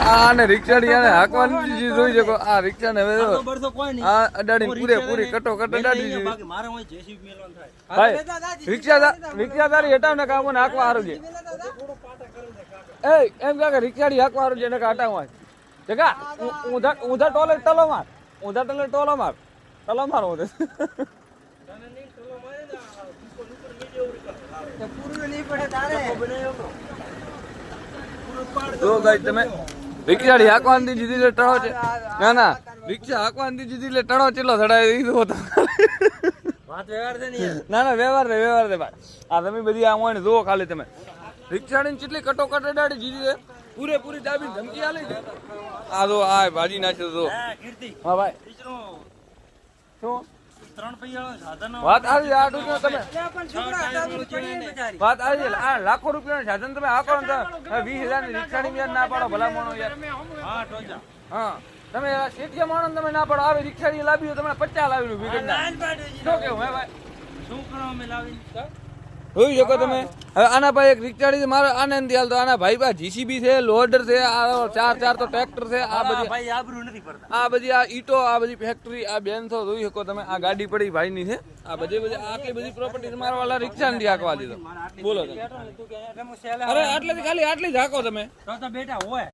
આને રિક્ષાડી આને હાંકવાની ચીજ જોઈ શકો. આ રિક્ષા ને હવે આ અડાડી પૂરેપૂરી કટો અડાડી દીધી. ભાઈ રિક્ષાદારી હટાવ ને કામ ને હાંકવા હારું છે. એ એમ કે રિક્ષાડી હાંકવા હારું છે ને હટાવવા જગા ઊંધા ટોલે ટલો માર. ઊંધા ટોલે ટોલો માર. ટલો માર ઊંધે. જો ગાઈ તમે રિક્ષાડી હાંકવાની દીધી એટલે ટળો છે. ના ના રિક્ષા હાંકવાની દીધી એટલે ટળો ચેલો ચડાવી દીધો હતો. ના ના વ્યવહાર દે ભાઈ. આ તમે બધી આમ હોય ને જુઓ ખાલી તમે રિક્ષાડી કેટલી કટોકટ અડાડી દીધી છે. પૂરેપૂરી દાબી ધમકી આલી છે. આ જો આ ભાજી નાખ્યો જો. હા ભાઈ શું વાત આવી આ તમે વાત આવી આ લાખો રૂપિયાનું સાધન તમે આકો ને 20,000 ની રિક્ષાની ના પાડો ભલા માણો યાર. હા તમે શેઠિયા માણો તમે ના પાડો. આવી રિક્ષાની લાવી તમે 50 લાવી વિકેટ ના શું કેવું હે ભાઈ? શું કરવા અમે લાવી જોઈ શકો તમે. હવે આના ભાઈ એક રિક્ષાડી મારો આનંદ હાલ તો આના ભાઈ પાસે જીસીબી છે, લોડર છે, આ ચાર તો ટ્રેક્ટર છે. આ બધી આ બધી આ ઈટો આ બધી ફેક્ટરી આ બેન તો જોઈ શકો તમે. આ ગાડી પડી ભાઈ ની છે. આ બધી આટલી બધી પ્રોપર્ટી મારા વાળા રિક્ષા નથી હાંકવા દીધો. બોલો તમે અરે આટલેથી ખાલી આટલી જ હાંકો તમે બેટા હોય.